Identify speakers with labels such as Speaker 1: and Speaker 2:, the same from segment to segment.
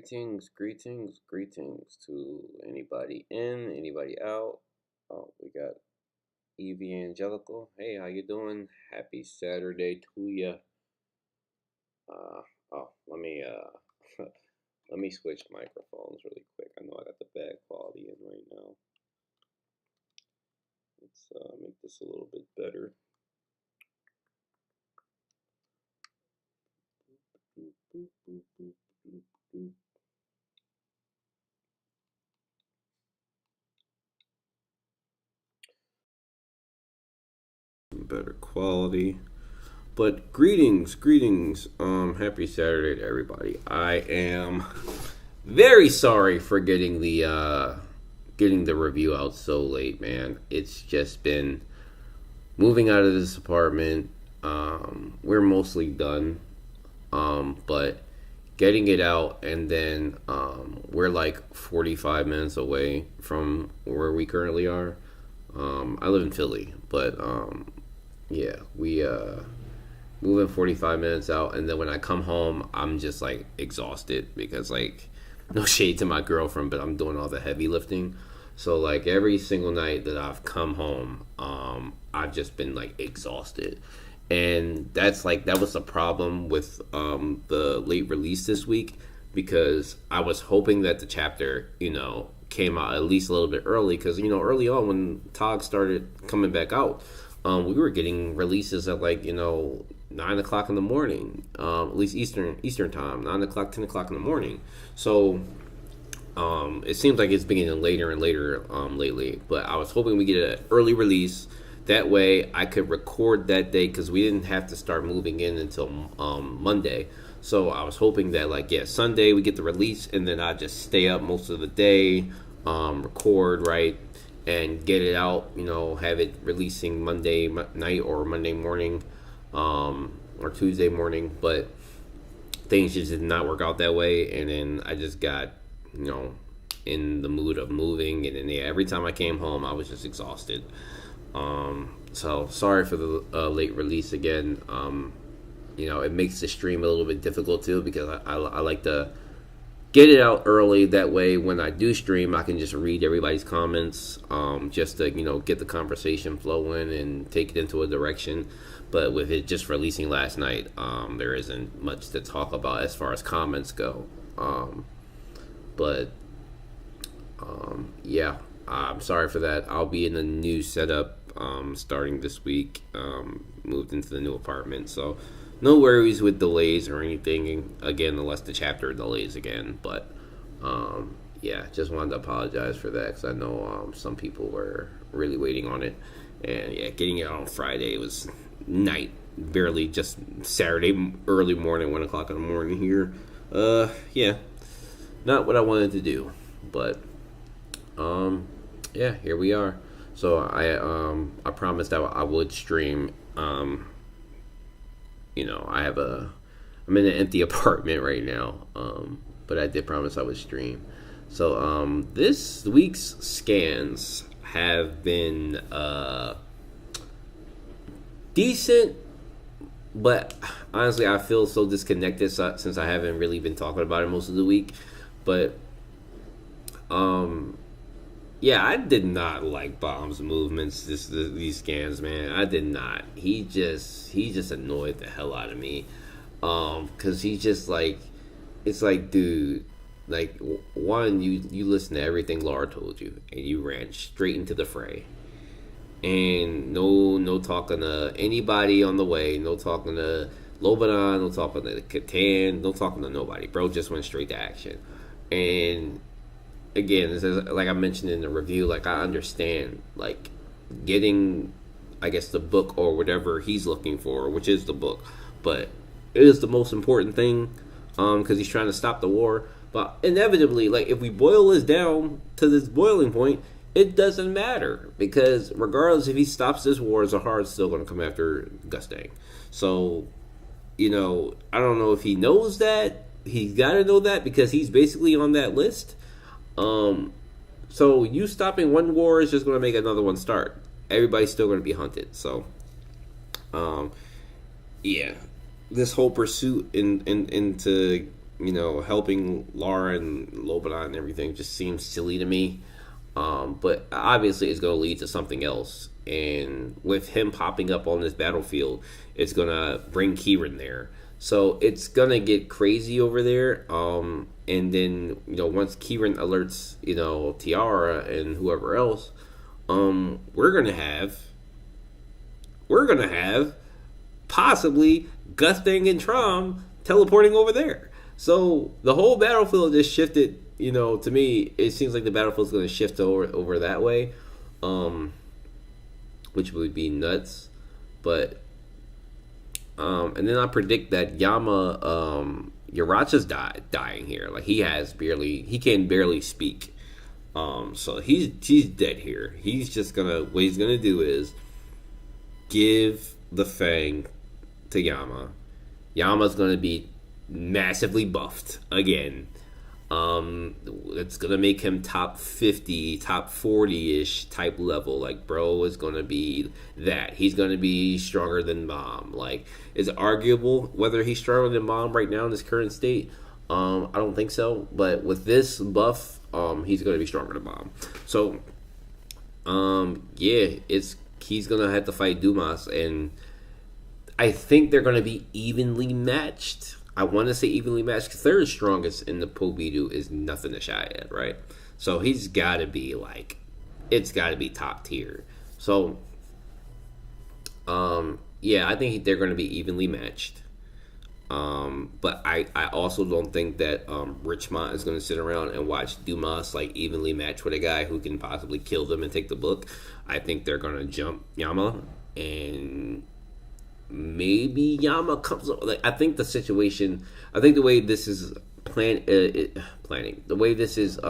Speaker 1: Greetings to anybody in, anybody out. Oh, we got Evie Angelical. Hey, how you doing? Happy Saturday to you. Uh, let me switch microphones really quick. I know I got the bad quality in right now. Let's make this a little bit better. Better quality. But greetings. Happy Saturday to everybody. I am very sorry for getting the review out so late, man. It's just been moving out of this apartment. We're mostly done, but getting it out, and then we're like 45 minutes away from where we currently are. I live in Philly, but yeah, we moving 45 minutes out, and then when I come home, I'm just like exhausted because, like, no shade to my girlfriend, but I'm doing all the heavy lifting. So like every single night that I've come home, I've just been like exhausted. And that was the problem with the late release this week, because I was hoping that the chapter, came out at least a little bit early, because early on when Tog started coming back out, we were getting releases at, like, 9 o'clock in the morning, at least Eastern time, 9 o'clock, 10 o'clock in the morning. So it seems like it's been getting later and later lately. But I was hoping we get an early release. That way I could record that day, because we didn't have to start moving in until Monday. So I was hoping that, like, yeah, Sunday we get the release, and then I just stay up most of the day, record, right, and get it out, have it releasing Monday night or Monday morning, or Tuesday morning. But things just did not work out that way, and then I just got, in the mood of moving, and then, yeah, every time I came home, I was just exhausted. So sorry for the late release again. It makes the stream a little bit difficult too, because I like to get it out early. That way, when I do stream, I can just read everybody's comments, just to, get the conversation flowing and take it into a direction. But with it just releasing last night, there isn't much to talk about as far as comments go. But yeah, I'm sorry for that. I'll be in a new setup starting this week. Moved into the new apartment, so no worries with delays or anything. Again, unless the chapter delays again. But yeah, just wanted to apologize for that, because I know some people were really waiting on it. And yeah, getting it on Friday was night, barely just Saturday early morning, 1 o'clock in the morning here. Yeah, not what I wanted to do, but yeah, here we are. So I promised that I would stream. I'm in an empty apartment right now. But I did promise I would stream. So this week's scans have been decent, but honestly, I feel so disconnected since I haven't really been talking about it most of the week. But yeah, I did not like Bomb's movements these scans, man. I did not. He just annoyed the hell out of me. Cause he just, like, it's like, dude, like, one, you listen to everything Laura told you, and you ran straight into the fray. And no talking to anybody on the way, no talking to Lobanon, no talking to Catan, no talking to nobody. Bro just went straight to action. And again, this is, like I mentioned in the review, like, I understand, like, getting, I guess, the book or whatever he's looking for, which is the book, but it is the most important thing, because he's trying to stop the war. But inevitably, like, if we boil this down to this boiling point, it doesn't matter, because regardless if he stops this war, Zahar's still going to come after Gustang. So, I don't know if he knows that. He's got to know that, because he's basically on that list. So you stopping one war is just going to make another one start. Everybody's still going to be hunted. So, yeah, this whole pursuit into helping Lara and Lobanon and everything just seems silly to me. But obviously, it's going to lead to something else. And with him popping up on this battlefield, it's going to bring Kieran there. So it's going to get crazy over there. And then, once Kieran alerts, Tiara and whoever else, we're going to have possibly Gustang and Trom teleporting over there. So the whole battlefield just shifted. To me, it seems like the battlefield's going to shift over that way, which would be nuts. But and then I predict that Yaracha's dying here. Like he can barely speak. So he's dead here. What he's gonna do is give the Fang to Yama. Yama's gonna be massively buffed again. It's gonna make him top 50, top 40-ish type level. Like, bro is gonna be that. He's gonna be stronger than Mom. Like, is it arguable whether he's stronger than Mom right now in his current state? I don't think so. But with this buff, he's gonna be stronger than Mom. So, he's gonna have to fight Dumas, and I think they're gonna be evenly matched. I want to say evenly matched because third strongest in the Pobidu is nothing to shy at, right? So he's got to be it's got to be top tier. So, I think they're going to be evenly matched. But I also don't think that Richmond is going to sit around and watch Dumas evenly match with a guy who can possibly kill them and take the book. I think they're going to jump Yama, and maybe Yama comes up. I think the way this is planning, the way this is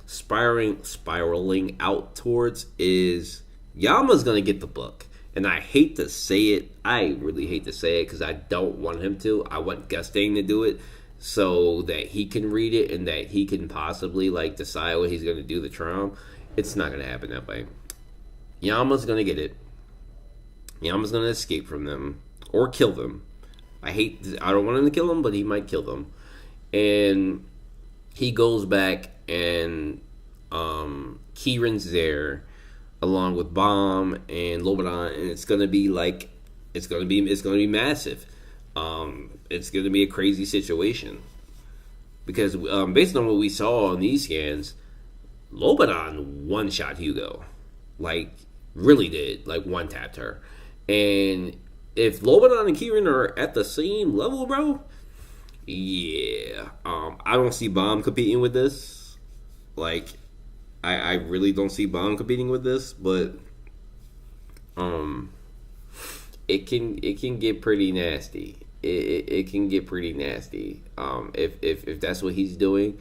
Speaker 1: spiraling out towards is Yama's gonna get the book. And I hate to say it, I really hate to say it because I don't want him to. I want Gustang to do it so that he can read it and that he can possibly decide what he's gonna do the Trom. It's not gonna happen that way. Yama's gonna get it. Yama's going to escape from them or kill them. I don't want him to kill them, but he might kill them. And he goes back, and Kieran's there along with Bomb and Lobanon, and it's going to be massive. It's going to be a crazy situation because based on what we saw on these scans, Lobanon one-shot Hugo, really did, one-tapped her. And if Lobanon and Kieran are at the same level, bro, I don't see Bomb competing with this. I really don't see Bomb competing with this, but it can get pretty nasty. It can get pretty nasty. If that's what he's doing,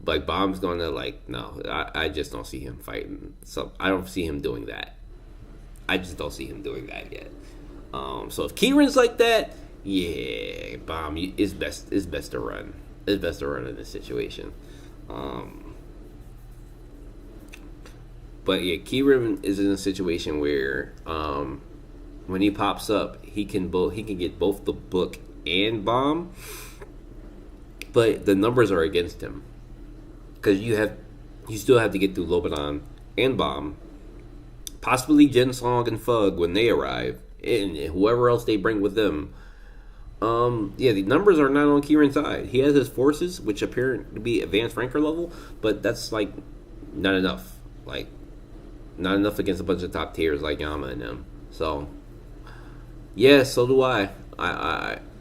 Speaker 1: Bomb's gonna no. I just don't see him fighting. So I don't see him doing that. I just don't see him doing that yet. So if Kieran's like that, Bomb, it's best to run. It's best to run in this situation. But Kieran is in a situation where when he pops up, he can get both the book and Bomb, but the numbers are against him because you still have to get through Lobanon and Bomb. Possibly Jensong and Fug when they arrive, and whoever else they bring with them. The numbers are not on Kieran's side. He has his forces, which appear to be advanced ranker level, but that's not enough. Not enough against a bunch of top tiers like Yama and them. So, so do I.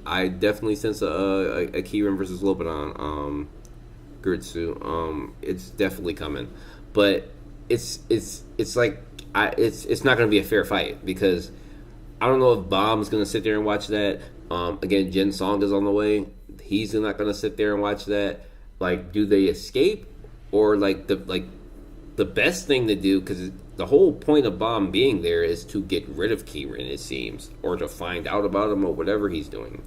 Speaker 1: I definitely sense a Kieran versus Lobanon Gritsu. It's definitely coming, but it's not going to be a fair fight because I don't know if Bomb's going to sit there and watch that. Again, Jin Song is on the way. He's not going to sit there and watch that. Do they escape, or the best thing to do? Because the whole point of Bomb being there is to get rid of Kieran, it seems, or to find out about him or whatever he's doing.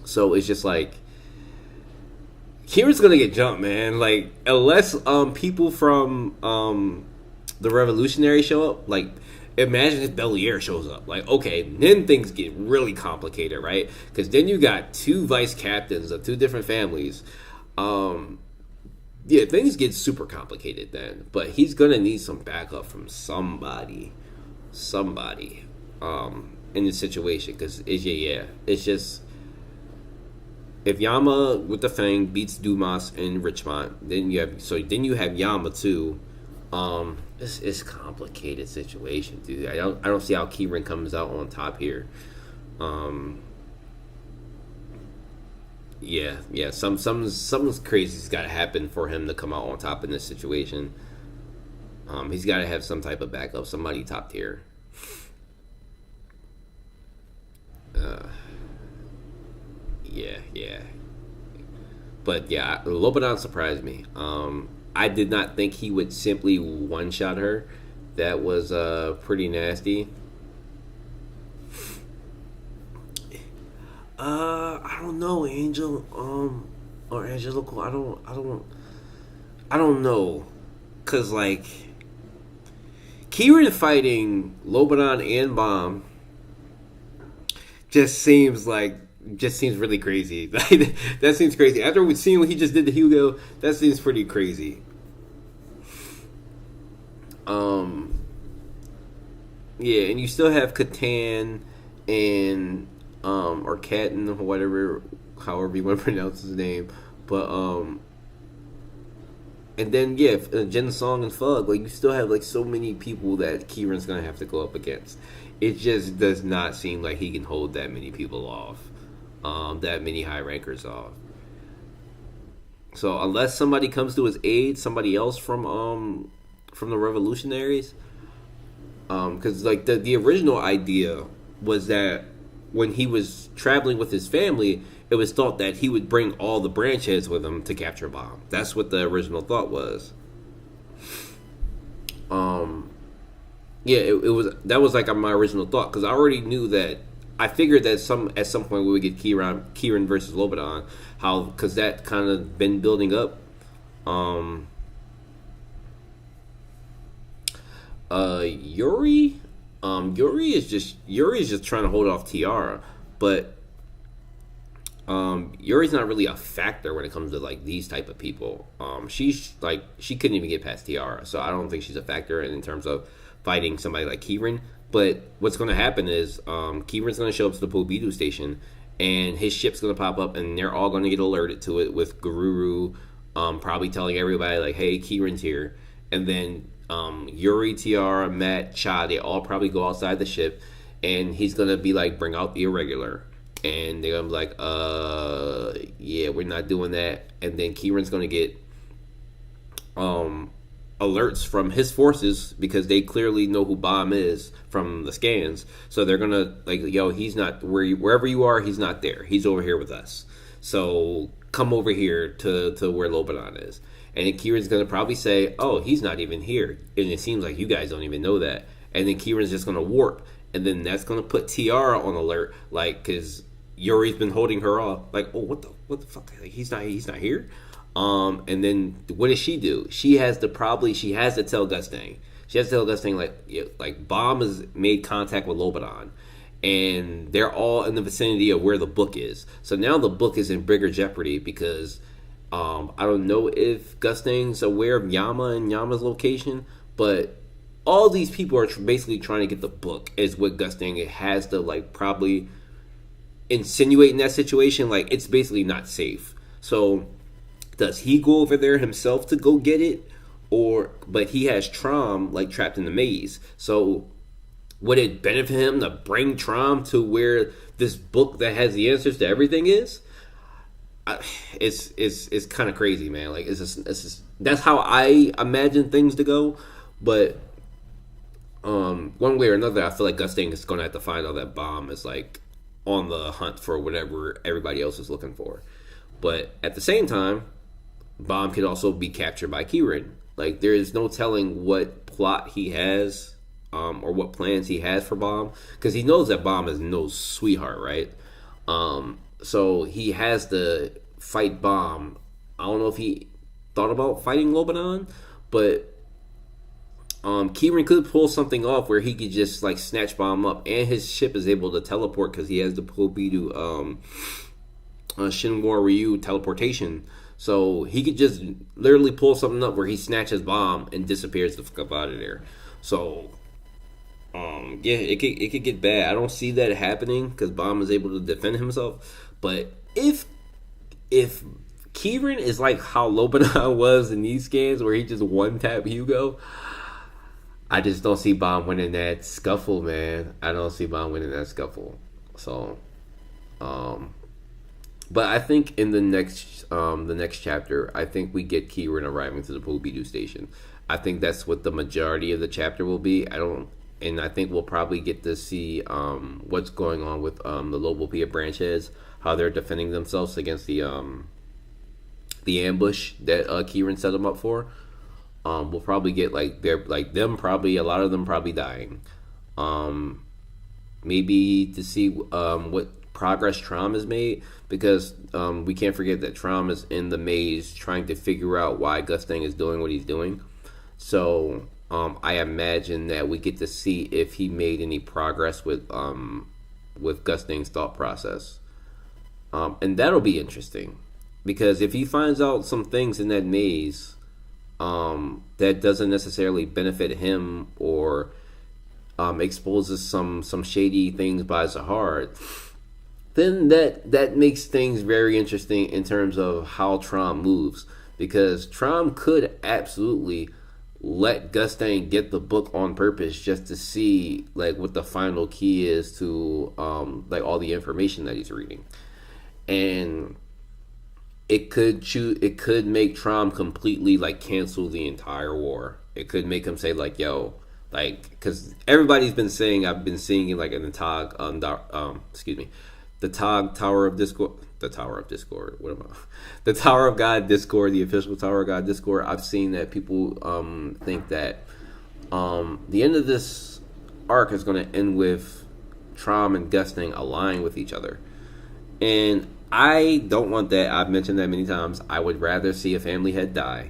Speaker 1: So it's just Kieran's gonna get jumped, man. Unless people from the Revolutionary show up, imagine if Belair shows up. Like, okay, then things get really complicated, right? Because then you got two vice captains of two different families. Yeah, things get super complicated then. But he's gonna need some backup from somebody, in this situation. Because it's just if Yama with the Fang beats Dumas and Richmond, then you have Yama too. It's a complicated situation, dude. I don't see how Kieran comes out on top here. Yeah. Something's crazy's got to happen for him to come out on top in this situation. He's got to have some type of backup, somebody top tier. Yeah. But yeah, Lobanon surprised me. I did not think he would simply one shot her. That was pretty nasty. I don't know, Angel. Or Angelico. I don't know, cause like Kieran fighting Lobanon and Bomb just seems really crazy. That seems crazy. After we've seen what he just did to Hugo, that seems pretty crazy. Yeah, and you still have Catan and or Catan, whatever, however you want to pronounce his name, but and then yeah, Jin Song and Fug. Like, you still have like so many people that Kieran's gonna have to go up against. It just does not seem like he can hold that many people off, that many high rankers off. So unless somebody comes to his aid, somebody else from the Revolutionaries, because like the original idea was that when he was traveling with his family, it was thought that he would bring all the branch heads with him to capture Bomb. That's what the original thought was. Yeah, it was, that was like my original thought, because I already knew that. I figured that at some point we would get Kieran versus Lobanon, because that kind of been building up. Yuri is just trying to hold off Tiara, but Yuri's not really a factor when it comes to like these type of people. She's like, she couldn't even get past Tiara, so I don't think she's a factor in terms of fighting somebody like Kieran. But what's going to happen is Kieran's going to show up to the Pobidu station, and his ship's going to pop up, and they're all going to get alerted to it, with Garuru probably telling everybody like, "Hey, Kieran's here," and then Yuri, Tiara, Matt, Cha, they all probably go outside the ship, and he's going to be like, "Bring out the irregular," and they're going to be like, yeah, we're not doing that," and then Kieran's going to get alerts from his forces, because they clearly know who Bomb is from the scans. So they're gonna like, "Yo, he's not wherever you are. He's not there. He's over here with us. So come over here to where Lobanon is." And then Kieran's gonna probably say, "Oh, he's not even here," and it seems like you guys don't even know that. And then Kieran's just gonna warp, and then that's gonna put Tiara on alert, like, because Yuri's been holding her off. Like, "Oh, what the fuck? Like, he's not here." And then what does she do? She has to tell Gustang. She has to tell Gustang like Bomb has made contact with Lobanon, and they're all in the vicinity of where the book is. So now the book is in bigger jeopardy, because I don't know if Gustang's aware of Yama and Yama's location, but all these people are basically trying to get the book, is what Gustang has to like probably insinuate in that situation. Like, it's basically not safe. So does he go over there himself to go get it? But he has Trom like trapped in the maze. So would it benefit him to bring Trom to where this book that has the answers to everything is? It's kind of crazy, man. Like, it's just that's how I imagine things to go. But one way or another, I feel like Gustang is going to have to find out that Bomb is like on the hunt for whatever everybody else is looking for. But at the same time, Bomb could also be captured by Kieran. Like, there is no telling what plot he has, or what plans he has for Bomb, because he knows that Bomb is no sweetheart, right? So he has to fight Bomb. I don't know if he thought about fighting Lobanon, but Kieran could pull something off where he could just like snatch Bomb up, and his ship is able to teleport because he has the Pobidu Shinwar Ryu teleportation. So he could just literally pull something up where he snatches Bomb and disappears the fuck up out of there. So yeah, it could get bad. I don't see that happening because Bomb is able to defend himself. But if Kieran is like how Lobanon was in these games where he just one tap Hugo, I just don't see Bomb winning that scuffle, man. I don't see Bomb winning that scuffle. So, but I think in the next chapter, I think we get Kieran arriving to the Pobidu station. I think that's what the majority of the chapter will be. I think we'll probably get to see what's going on with the Lobopia branch heads, how they're defending themselves against the ambush that Kieran set them up for. We'll probably get a lot of them probably dying. Maybe to see what progress Trom has made, because we can't forget that Trom is in the maze trying to figure out why Gustang is doing what he's doing. So I imagine that we get to see if he made any progress with Gustang's thought process, and that'll be interesting, because if he finds out some things in that maze that doesn't necessarily benefit him, or exposes some shady things by Zahard, then that makes things very interesting in terms of how Trom moves, because Trom could absolutely let Gustang get the book on purpose just to see like what the final key is to like all the information that he's reading, and it could make Trom completely like cancel the entire war. It could make him say like, yo, like, because everybody's been saying, I've been seeing it like in the Tog the Tog Tower of Discord, the Tower of Discord, the Tower of God Discord, the official Tower of God Discord. I've seen that people think that the end of this arc is going to end with Trom and Gustang aligning with each other, and I don't want that. I've mentioned that many times. I would rather see a family head die.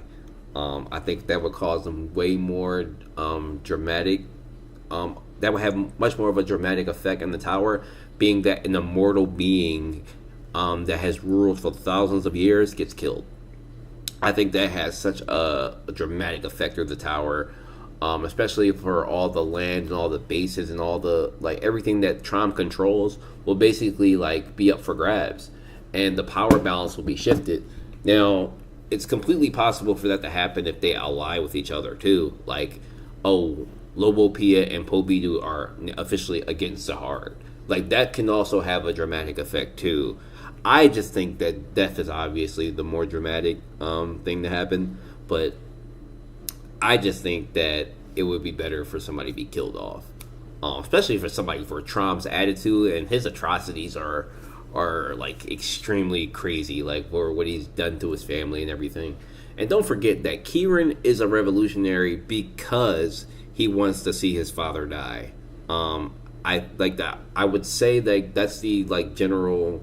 Speaker 1: I think that would cause them way more dramatic. That would have much more of a dramatic effect in the tower, being that an immortal being that has ruled for thousands of years gets killed. I think that has such a dramatic effect through the tower, especially for all the land and all the bases and all the like everything that Trom controls will basically like be up for grabs, and the power balance will be shifted. Now, it's completely possible for that to happen if they ally with each other too. Like, oh, Lobopia and Pobidu are officially against Zahard. Like, that can also have a dramatic effect too. I just think that death is obviously the more dramatic thing to happen, but I just think that it would be better for somebody to be killed off, especially for Trom's attitude, and his atrocities are like extremely crazy, like for what he's done to his family and everything. And don't forget that Kieran is a revolutionary because he wants to see his father die. I like that. I would say that that's the like general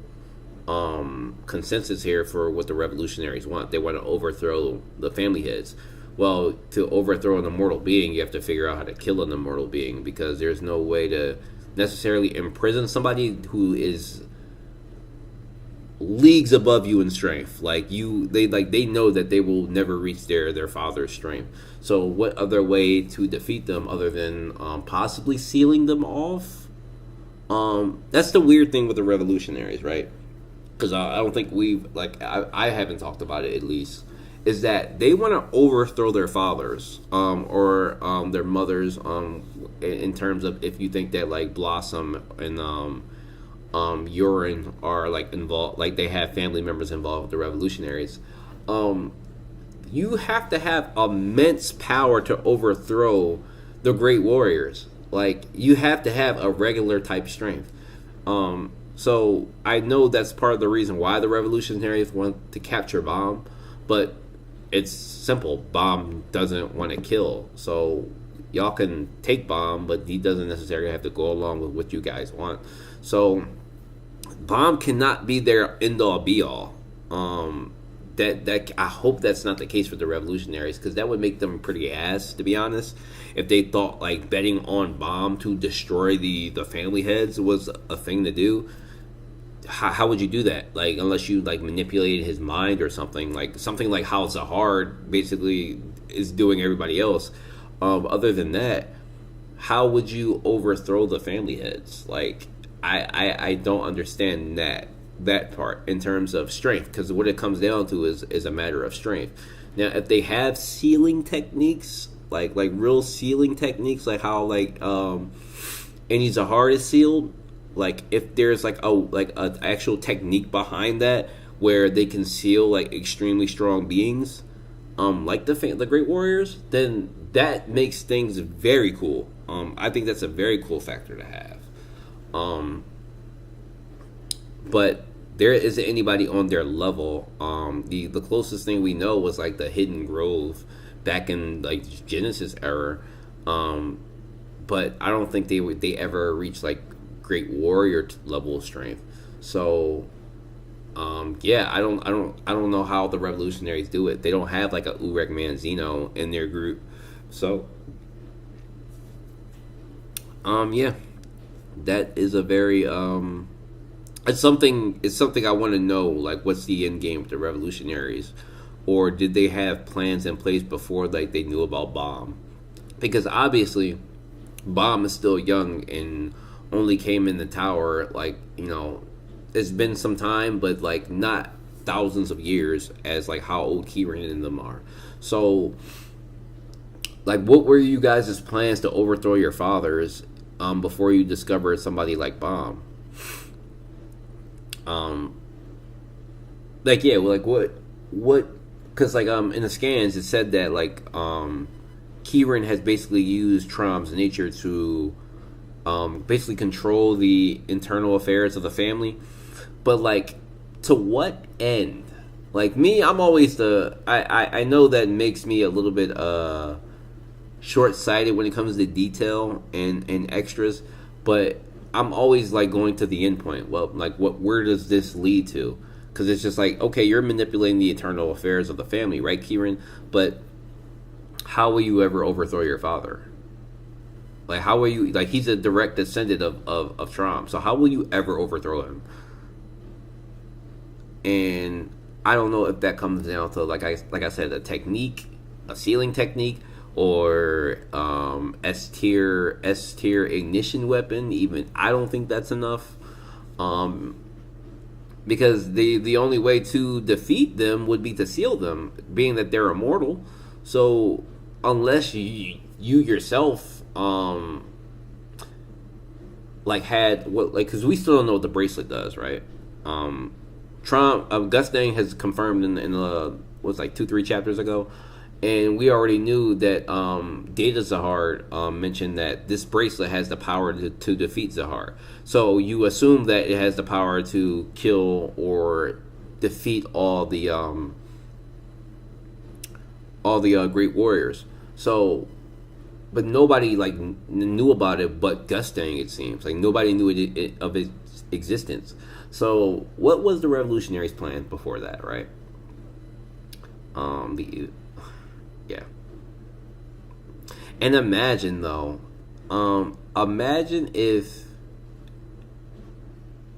Speaker 1: consensus here for what the revolutionaries want. They want to overthrow the family heads. Well, to overthrow an immortal being, you have to figure out how to kill an immortal being, because there's no way to necessarily imprison somebody who is leagues above you in strength. They know that they will never reach their father's strength. So what other way to defeat them other than possibly sealing them off? That's the weird thing with the revolutionaries, right? Because I don't think I haven't talked about it, at least, is that they want to overthrow their fathers or their mothers in terms of, if you think that like Blossom and Urine are like involved, like they have family members involved with the revolutionaries. You have to have immense power to overthrow the great warriors. Like, you have to have a regular type strength. So I know that's part of the reason why the revolutionaries want to capture Bomb, but it's simple. Bomb doesn't want to kill, so y'all can take Bomb, but he doesn't necessarily have to go along with what you guys want. So Bomb cannot be their end all be all. that I hope that's not the case for the revolutionaries, because that would make them pretty ass, to be honest. If they thought like betting on Bomb to destroy the family heads was a thing to do, how would you do that? Like, unless you like manipulated his mind or something like how Zahar basically is doing everybody else. Other than that, how would you overthrow the family heads? Like, I don't understand that part in terms of strength, because what it comes down to is a matter of strength. Now, if they have sealing techniques, like real sealing techniques, like how any Zahar is sealed, like if there's like a actual technique behind that where they can seal like extremely strong beings, like the Great Warriors, then that makes things very cool. I think that's a very cool factor to have. But there isn't anybody on their level. The closest thing we know was like the Hidden Grove back in like Genesis era. But I don't think they ever reached like Great Warrior level of strength. So yeah, I don't know how the revolutionaries do it. They don't have like a Urek Manzino in their group. So yeah, that is a very it's something I want to know, like what's the end game with the revolutionaries, or did they have plans in place before like they knew about Bomb? Because obviously Bomb is still young and only came in the tower, like, you know, it's been some time, but like not thousands of years as like how old Kieran and them are. So like, what were you guys' plans to overthrow your fathers before you discovered somebody like Bomb? Like, yeah, like what? Because like in the scans it said that like Kieran has basically used Trom's nature to basically control the internal affairs of the family, but like, to what end? Like me, I'm always I know that makes me a little bit short-sighted when it comes to detail and extras, but I'm always like going to the end point. Well, like, where does this lead to? Because it's just like, okay, you're manipulating the internal affairs of the family, right, Kieran? But how will you ever overthrow your father? Like, how will you, like, he's a direct descendant of Trom, so how will you ever overthrow him? And I don't know if that comes down to, like I said, a technique, a sealing technique, or S tier ignition weapon. Even I don't think that's enough, because the only way to defeat them would be to seal them, being that they're immortal. So unless you yourself like had what, like, because we still don't know what the bracelet does, right? Gustang has confirmed in was like 2-3 chapters ago. And we already knew that Data Zahar mentioned that this bracelet has the power to defeat Zahar. So you assume that it has the power to kill or defeat all the Great Warriors. So, but nobody like knew about it but Gustang. It seems like nobody knew of its existence. So what was the revolutionaries' plan before that, right? Yeah. And imagine though, imagine if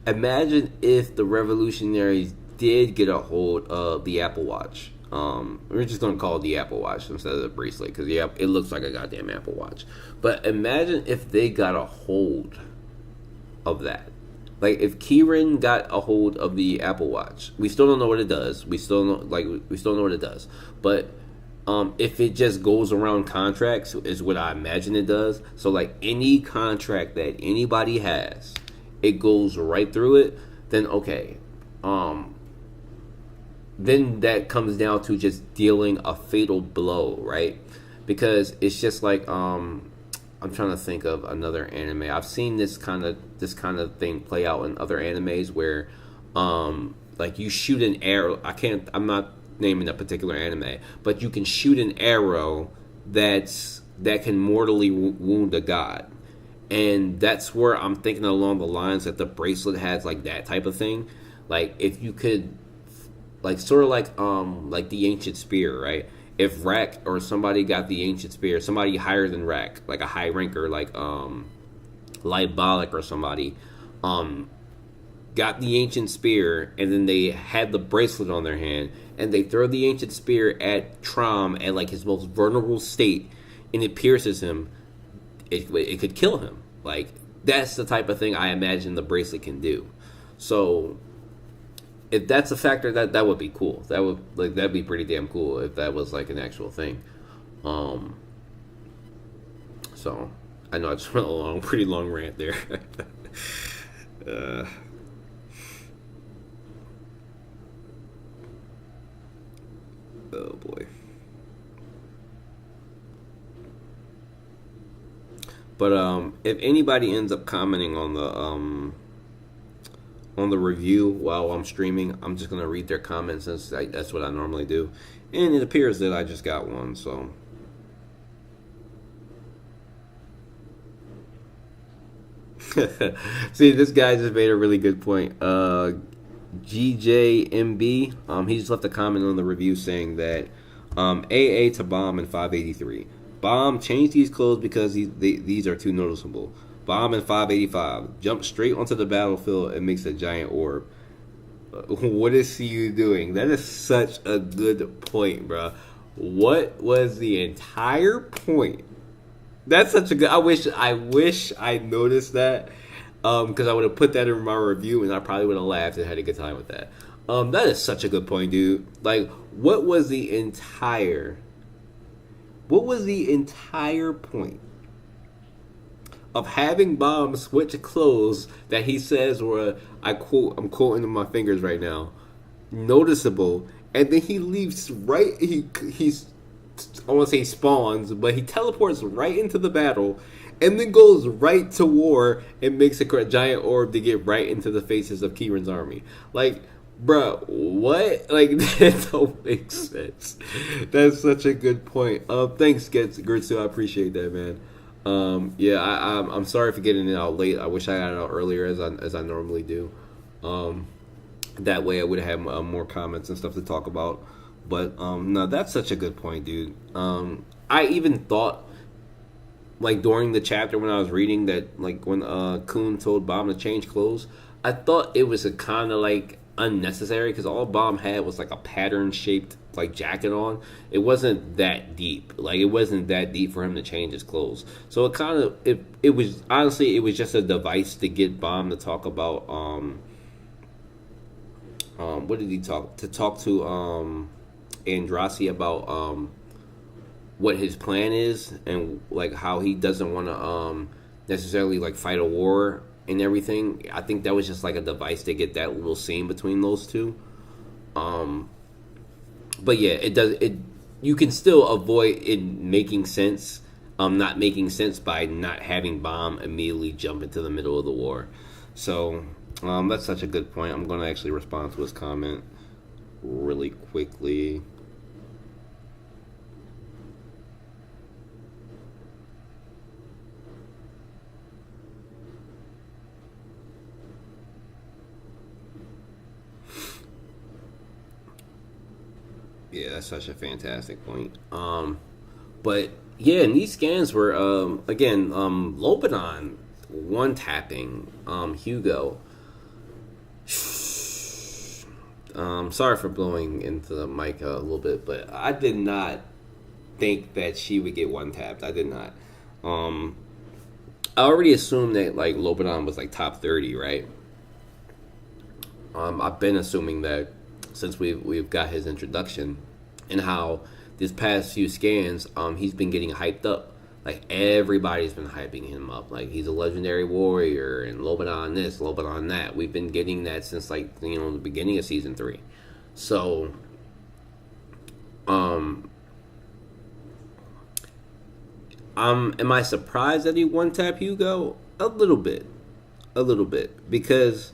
Speaker 1: the revolutionaries did get a hold of the Apple Watch. We're just gonna call it the Apple Watch instead of the bracelet, because yeah, it looks like a goddamn Apple Watch. But imagine if they got a hold of that. Like, if Kieran got a hold of the Apple Watch, we still don't know what it does. We still know what it does. But if it just goes around contracts, is what I imagine it does. So like, any contract that anybody has, it goes right through it. Then okay, then that comes down to just dealing a fatal blow, right? Because it's just like I'm trying to think of another anime. I've seen this kind of thing play out in other animes where like, you shoot an arrow. I'm not naming a particular anime, but you can shoot an arrow that can mortally wound a god. And that's where I'm thinking along the lines that the bracelet has like that type of thing. Like, if you could like sort of like the ancient spear, right? If Rack or somebody got the ancient spear, somebody higher than Rack, like a high ranker, like Libolic or somebody, um got the ancient spear, and then they had the bracelet on their hand, and they throw the ancient spear at Trom at like his most vulnerable state, and it pierces him, it could kill him. Like that's the type of thing I imagine the bracelet can do. So if that's a factor, that would be cool. That'd be pretty damn cool if that was like an actual thing. Um, so I know I just went a pretty long rant there. uh, oh boy. But if anybody ends up commenting on the review while I'm streaming, I'm just gonna read their comments since that's what I normally do, and it appears that I just got one. So see, this guy just made a really good point. GJMB, he just left a comment on the review saying that AA to Bomb in 583. Bomb changed these clothes because these are too noticeable. Bomb in 585 jumps straight onto the battlefield and makes a giant orb. What is you doing? That is such a good point, bro. What was the entire point? That's such a good. I wish I noticed that, because I would have put that in my review and I probably would have laughed and had a good time with that. That is such a good point, dude. Like, what was the entire point of having Bomb switch clothes that he says were, I'm quoting in my fingers right now, noticeable, and then he leaves right, he's, I want to say spawns, but he teleports right into the battle, and then goes right to war and makes a giant orb to get right into the faces of Kieran's army. Like, bro, what? Like, that don't make sense. That's such a good point. Thanks, Gertzu. I appreciate that, man. Yeah, I'm sorry for getting it out late. I wish I got it out earlier as I normally do. That way I would have had more comments and stuff to talk about. But no, that's such a good point, dude. I even thought, like during the chapter when I was reading that, like when Khun told Bomb to change clothes, I thought it was a kind of like unnecessary because all Bomb had was like a pattern shaped like jacket on. It wasn't that deep. Like it wasn't that deep for him to change his clothes. So it kind of it was honestly it was just a device to get Bomb to talk about what did he talk to Andrasi about what his plan is and like how he doesn't want to necessarily like fight a war and everything. I think that was just like a device to get that little scene between those two. But yeah, you can still avoid it making sense, not making sense by not having Bomb immediately jump into the middle of the war. So that's such a good point. I'm going to actually respond to his comment really quickly. Yeah, that's such a fantastic point. But yeah, and these scans were again Lobanon one tapping Hugo. Sorry for blowing into the mic a little bit, but I did not think that she would get one tapped. I did not. I already assumed that like Lobanon was like top 30, right? I've been assuming that since we've got his introduction and how this past few scans, he's been getting hyped up. Like everybody's been hyping him up. Like he's a legendary warrior and Lobanon this, Lobanon that. We've been getting that since like the beginning of season 3. So, am I surprised that he one tap Hugo? A little bit, because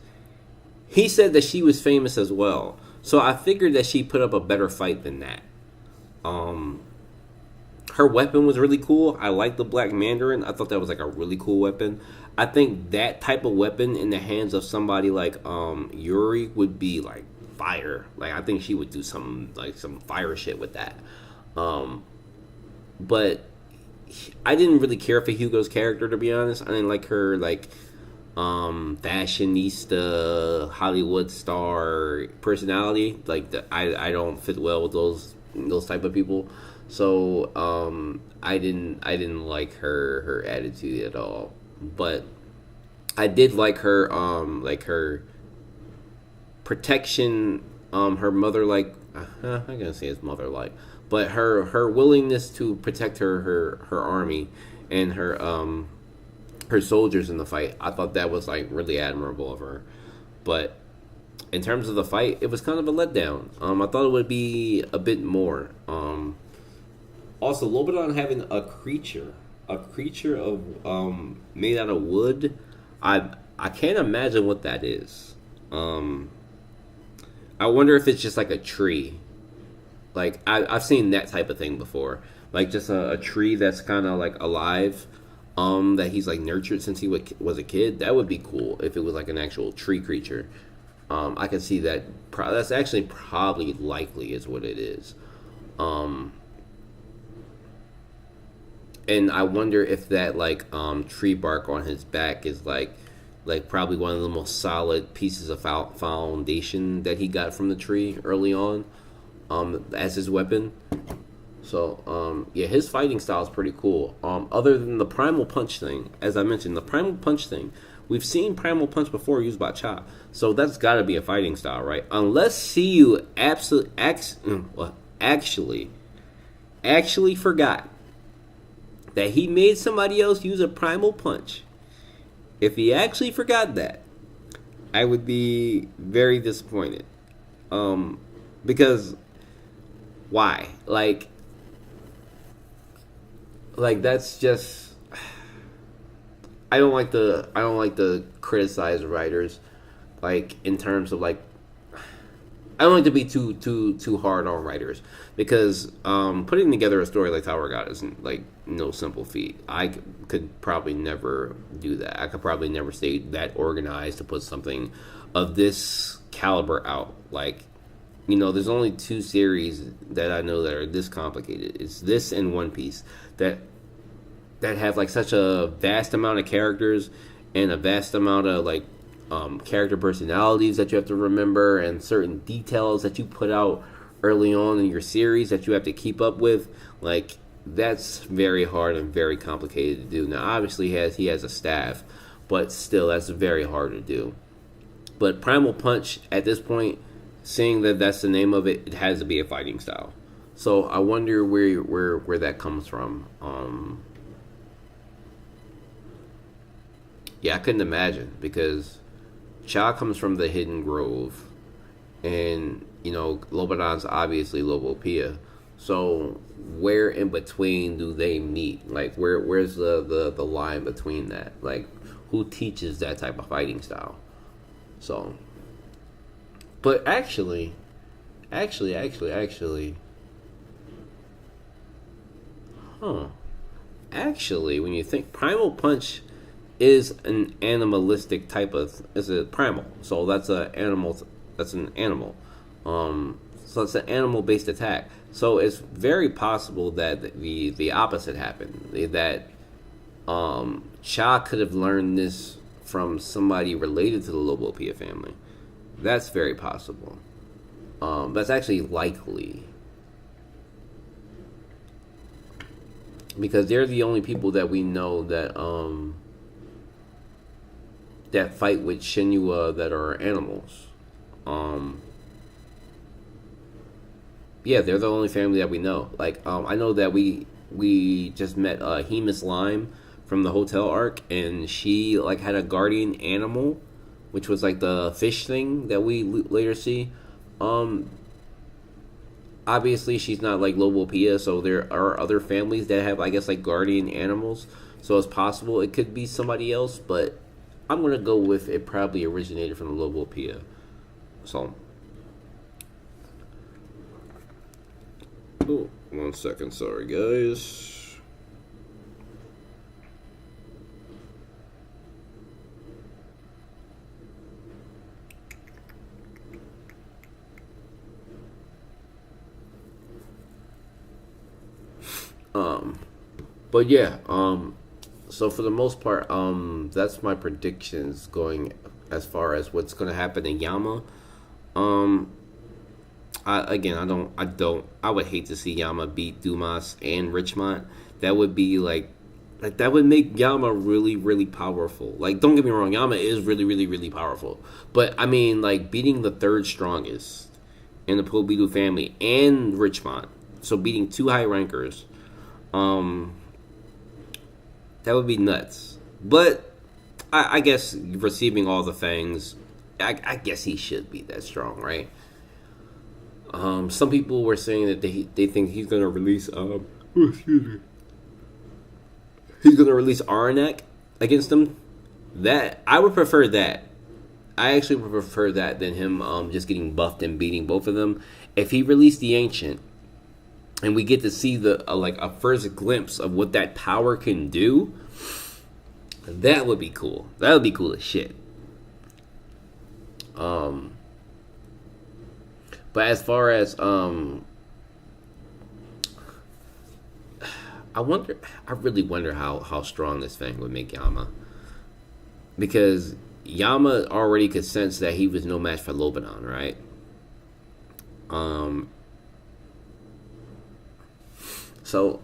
Speaker 1: he said that she was famous as well. So I figured that she put up a better fight than that. Her weapon was really cool. I like the Black Mandarin. I thought that was like a really cool weapon. I think that type of weapon in the hands of somebody like Yuri would be like fire. Like I think she would do some fire shit with that. Um, but I didn't really care for Hugo's character, to be honest. I didn't like her like fashionista Hollywood star personality. Like I don't fit well with those type of people. So I didn't like her attitude at all. But I did like her protection, her mother like I'm gonna say it's mother like, but her willingness to protect her army and her soldiers in the fight. I thought that was like really admirable of her. But in terms of the fight, it was kind of a letdown. I thought it would be a bit more. Also, a little bit on having a creature of made out of wood. I can't imagine what that is. I wonder if it's just like a tree. Like I've seen that type of thing before. Like just a tree that's kind of like alive. That he's like nurtured since he was a kid. That would be cool if it was like an actual tree creature. I can see that. That's actually probably likely is what it is. And I wonder if that like tree bark on his back is like probably one of the most solid pieces of foundation that he got from the tree early on, as his weapon. So yeah, his fighting style is pretty cool. Other than the primal punch thing, as I mentioned, the primal punch thing, we've seen primal punch before used by Cha, so that's got to be a fighting style, right? Unless Siyu actually forgot that he made somebody else use a primal punch. If he actually forgot that, I would be very disappointed. Because why? Like that's just I don't like to criticize writers like in terms of like I don't like to be too hard on writers because putting together a story like Tower God isn't like no simple feat. I could probably never do that. I could probably never stay that organized to put something of this caliber out. Like, there's only two series that I know that are this complicated. It's this and One Piece that have like such a vast amount of characters and a vast amount of like character personalities that you have to remember and certain details that you put out early on in your series that you have to keep up with. Like that's very hard and very complicated to do. Now obviously he has a staff, but still that's very hard to do. But Primal Punch at this point, seeing that that's the name of it, it has to be a fighting style. So I wonder where that comes from. Yeah, I couldn't imagine because Cha comes from the Hidden Grove, and Lobadan's obviously Lobopia. So where in between do they meet? Like where's the line between that? Like who teaches that type of fighting style? So, but actually, huh? Actually, when you think Primal Punch is an animalistic type of is a primal, so that's a animal. That's an animal. So it's an animal based attack. So it's very possible that the opposite happened. That Cha could have learned this from somebody related to the Lobopia family. That's very possible. That's actually likely because they're the only people that we know that that fight with Shinua that are animals. Yeah, they're the only family that we know. Like, I know that we just met Hemus Lime from the hotel arc, and she like had a guardian animal, which was like the fish thing that we later see. Obviously, she's not like Lobopia, so there are other families that have, I guess, like guardian animals. So it's possible it could be somebody else, but I'm gonna go with it probably originated from the Lobopia. So, oh, 1 second, sorry guys. But yeah, so for the most part, that's my predictions going as far as what's going to happen in Yama. Um, I would hate to see Yama beat Dumas and Richmond. That would be like that would make Yama really, really powerful. Like, don't get me wrong, Yama is really, really, really powerful. But I mean, like beating the third strongest in the Pobidu family and Richmond, so beating two high rankers, um, that would be nuts. But I guess receiving all the things, I guess he should be that strong, right? Some people were saying that they think he's gonna release excuse me, he's gonna release Aranek against him. That I would prefer that. I actually would prefer that than him just getting buffed and beating both of them. If he released the Ancient and we get to see the like a first glimpse of what that power can do, that would be cool. That would be cool as shit. But as far as I really wonder how strong this thing would make Yama, because Yama already could sense that he was no match for Lobanon, right? Um, so,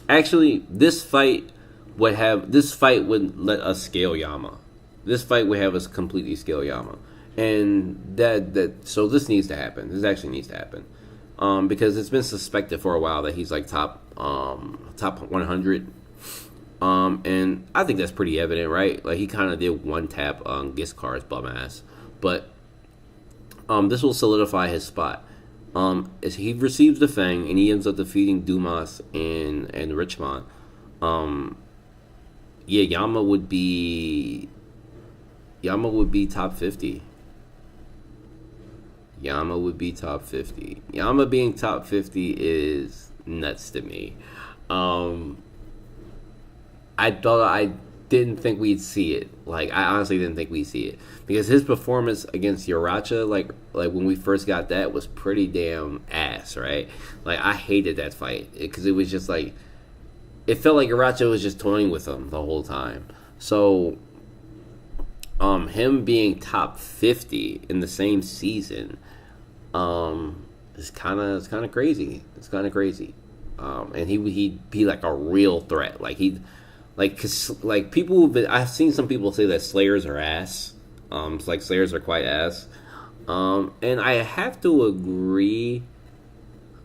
Speaker 1: actually, this fight would let us scale Yama. This fight would have us completely scale Yama, and so this needs to happen. This actually needs to happen, because it's been suspected for a while that he's like top 100. And I think that's pretty evident, right? Like he kind of did one tap on Giskar's bum ass, but this will solidify his spot. As he receives the Fang and he ends up defeating Dumas and Richmond, yeah, Yama would be top 50. Yama would be top 50. Yama being top 50 is nuts to me. I didn't think we'd see it. Like I honestly didn't think we'd see it because his performance against Yaracha, like when we first got that, was pretty damn ass, right? Like I hated that fight because it was just like it felt like Yaracha was just toying with him the whole time. So, him being top 50 in the same season, is kind of crazy. It's kind of crazy. And he'd be like a real threat. Like he'd cause like I've seen some people say that Slayers are ass. It's like Slayers are quite ass. And I have to agree.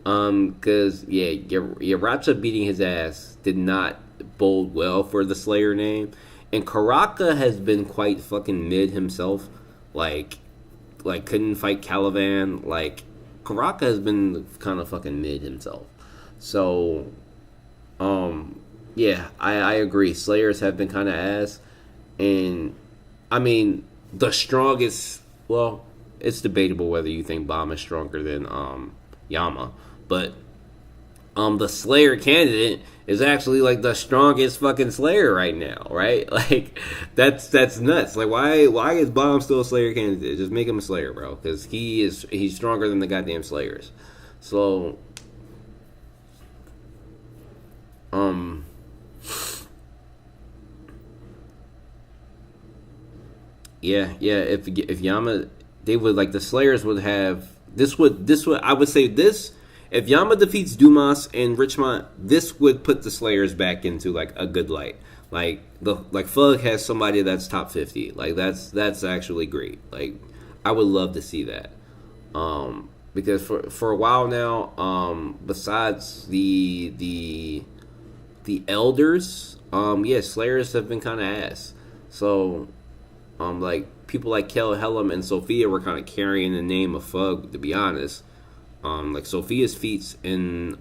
Speaker 1: Cause yeah, Yaracha beating his ass did not bode well for the Slayer name. And Karaka has been quite fucking mid himself. Like couldn't fight Caliban. Like Karaka has been kind of fucking mid himself. So, yeah, I agree. Slayers have been kind of ass, and I mean the strongest. Well, it's debatable whether you think Bomb is stronger than Yama, but the Slayer candidate is actually like the strongest fucking Slayer right now, right? Like that's nuts. Like why is Bomb still a Slayer candidate? Just make him a Slayer, bro, because he's stronger than the goddamn Slayers. So yeah. If Yama, they would like the Slayers would have this would I would say this. If Yama defeats Dumas and Richmond, this would put the Slayers back into like a good light. Like Fug has somebody that's top 50. Like that's actually great. Like I would love to see that. Because for a while now, besides the elders, yeah, Slayers have been kind of ass. So, like people like Kel Helm and Sophia were kind of carrying the name of Fug, to be honest. Like Sophia's feats in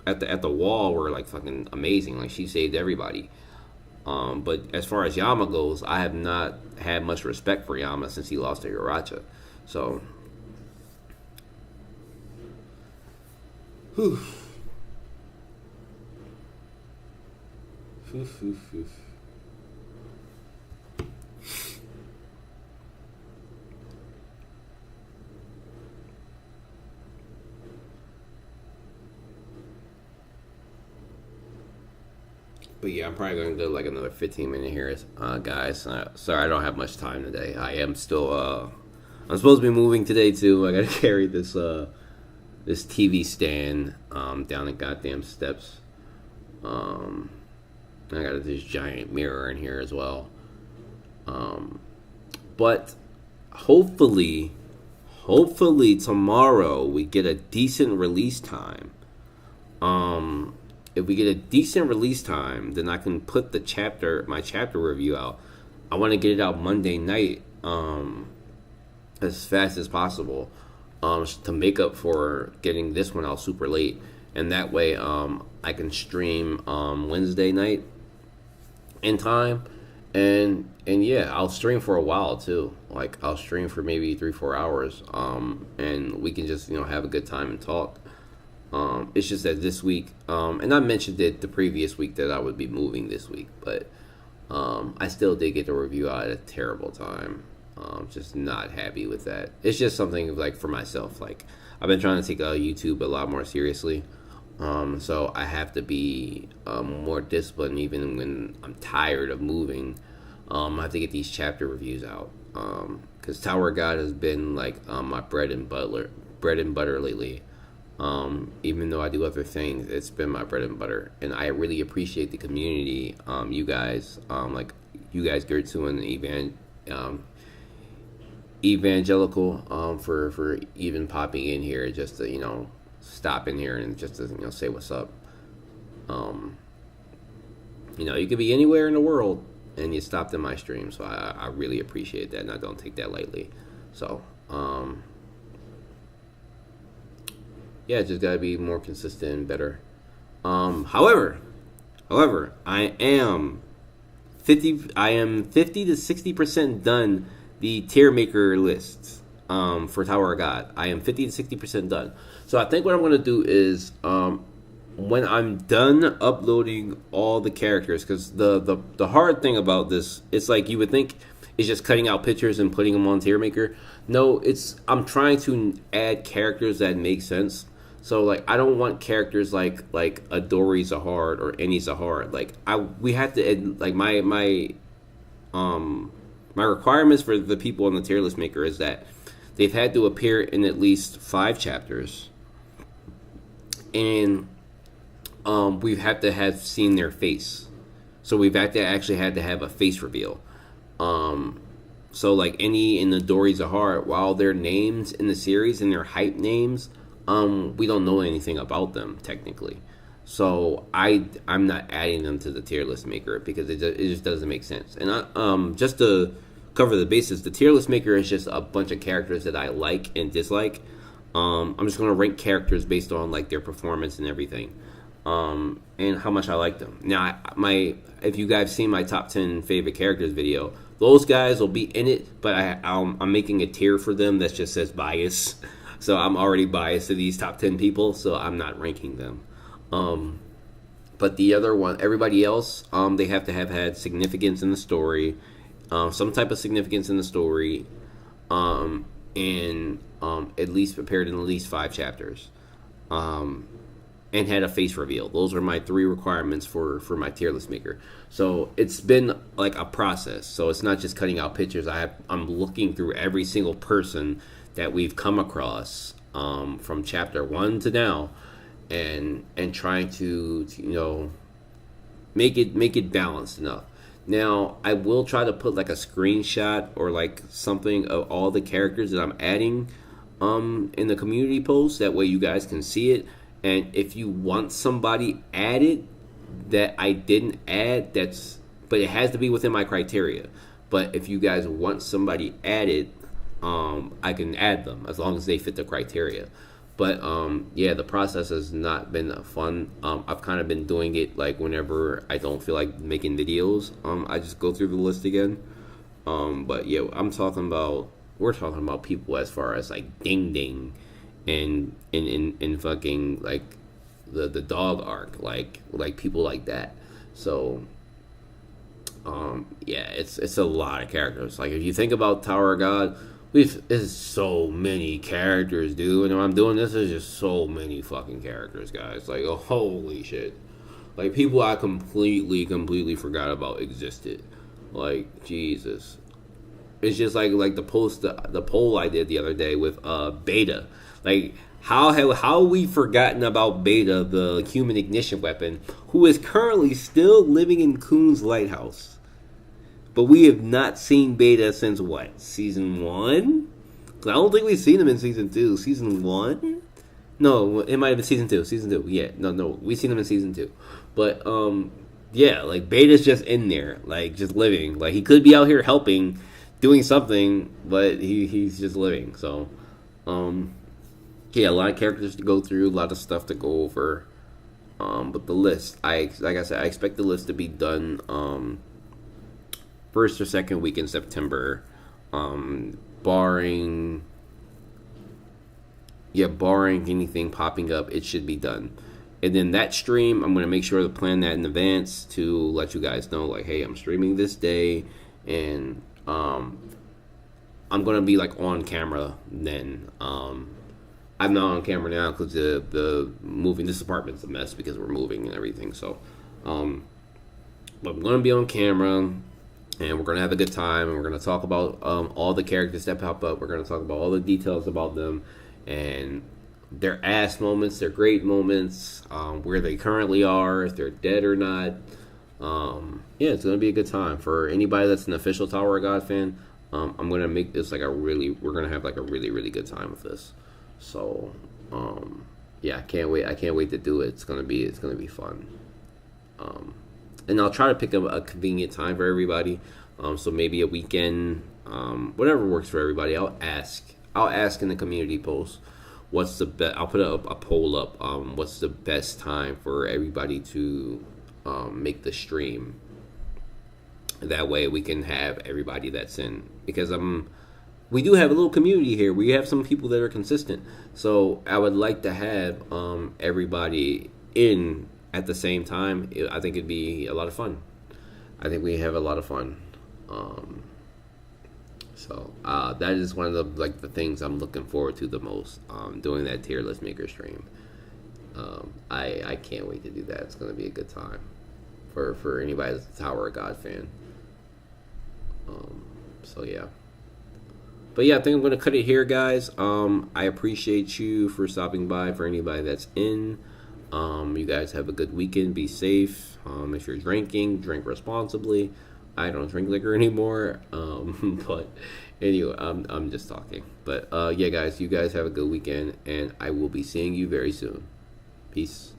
Speaker 1: at the wall were like fucking amazing. Like she saved everybody. But as far as Yama goes, I have not had much respect for Yama since he lost to Iracha. So, whew. But yeah, I'm probably going to go like another 15-minute here, guys. Sorry, I don't have much time today. I am still. I'm supposed to be moving today too. I got to carry this TV stand down the goddamn steps. I got this giant mirror in here as well. But hopefully tomorrow we get a decent release time. If we get a decent release time, then I can put my chapter review out. I want to get it out Monday night, as fast as possible, to make up for getting this one out super late, and that way, I can stream Wednesday night in time, and yeah, I'll stream for a while too. Like I'll stream for maybe 3-4 hours, and we can just have a good time and talk. It's just that this week, and I mentioned it the previous week that I would be moving this week, but I still did get the review out at a terrible time. Just not happy with that. It's just something like for myself. Like I've been trying to take YouTube a lot more seriously, so I have to be more disciplined even when I'm tired of moving. I have to get these chapter reviews out because Tower of God has been like my bread and butter lately. Even though I do other things, it's been my bread and butter, and I really appreciate the community. You guys, like you guys, Gertzu and Evangelical, for even popping in here just to stop in here and just to say what's up. You could be anywhere in the world and you stopped in my stream, so I really appreciate that, and I don't take that lightly. So yeah, just gotta be more consistent and better. However, I am 50 to 60% done the tier maker lists for Tower of God. I am 50 to 60% done. So I think what I'm gonna do is when I'm done uploading all the characters, because the hard thing about this, it's like you would think it's just cutting out pictures and putting them on tier maker. No, I'm trying to add characters that make sense. So like I don't want characters like a Dori Zahard or any Zahard. Like we have to like my requirements for the people on the tier list maker is that they've had to appear in at least 5 chapters, and we have to have seen their face. So we've actually had to have a face reveal. So like any in the Dori Zahard, while their names in the series and their hype names, we don't know anything about them technically. So I'm not adding them to the tier list maker because it just doesn't make sense. And just to cover the bases, the tier list maker is just a bunch of characters that I like and dislike. I'm just gonna rank characters based on like their performance and everything, and how much I like them. Now, if you guys seen my top 10 favorite characters video, those guys will be in it, but I'm making a tier for them that just says bias. So I'm already biased to these top 10 people, so I'm not ranking them. But the other one, everybody else, they have to have had significance in the story, some type of significance in the story, and at least appeared in at least 5 chapters, and had a face reveal. Those are my 3 requirements for my tier list maker. So it's been like a process. So it's not just cutting out pictures. I'm looking through every single person that we've come across from chapter 1 to now, and trying to make it balanced enough. Now I will try to put like a screenshot or like something of all the characters that I'm adding in the community post. That way you guys can see it. And if you want somebody added that I didn't add, but it has to be within my criteria. But if you guys want somebody added, I can add them as long as they fit the criteria. But yeah, the process has not been fun. I've kind of been doing it like whenever I don't feel like making videos. I just go through the list again. But yeah, we're talking about people as far as like Ding Ding and in fucking like the dog arc, like people like that. So yeah, it's a lot of characters. Like if you think about Tower of God, there's so many characters, dude. And when I'm doing this, there's just so many fucking characters, guys. Like, oh, holy shit. Like people I completely forgot about existed. Like Jesus. It's just like the poll I did the other day with Beta. Like how we forgotten about Beta, the human ignition weapon, who is currently still living in Coon's lighthouse. But we have not seen Beta since what? Season 1? I don't think we've seen him in season 2. Season 1? No, it might have been season 2. Season 2. Yeah. No, we've seen him in season 2. But yeah, like Beta's just in there, like just living. Like he could be out here helping, doing something, but he's just living. So yeah, a lot of characters to go through, a lot of stuff to go over. But the list, like I said, I expect the list to be done first or second week in September, barring anything popping up, it should be done. And then that stream, I'm going to make sure to plan that in advance to let you guys know, like, hey, I'm streaming this day, and I'm going to be like on camera then. I'm not on camera now because the moving, this apartment's a mess because we're moving and everything. So, but I'm going to be on camera, and we're going to have a good time, and we're going to talk about all the characters that pop up. We're going to talk about all the details about them, and their ass moments, their great moments, where they currently are, if they're dead or not. Yeah, it's going to be a good time. For anybody that's an official Tower of God fan, I'm going to make this like we're going to have like a really, really good time with this. So, yeah, I can't wait. I can't wait to do it. It's going to be fun. And I'll try to pick up a convenient time for everybody. So maybe a weekend, whatever works for everybody. I'll ask in the community post what's the best. I'll put a poll up. What's the best time for everybody to make the stream? That way we can have everybody that's in, because we do have a little community here. We have some people that are consistent. So I would like to have everybody in at the same time. I think it'd be a lot of fun. I think we have a lot of fun. So that is one of the things I'm looking forward to the most. Doing that tier list maker stream. I can't wait to do that. It's going to be a good time for anybody that's a Tower of God fan. So yeah. But yeah, I think I'm going to cut it here, guys. I appreciate you for stopping by. For anybody that's in, you guys have a good weekend. Be safe. If you're drinking, drink responsibly. I don't drink liquor anymore. But anyway, I'm just talking. But yeah, guys, you guys have a good weekend, and I will be seeing you very soon. Peace.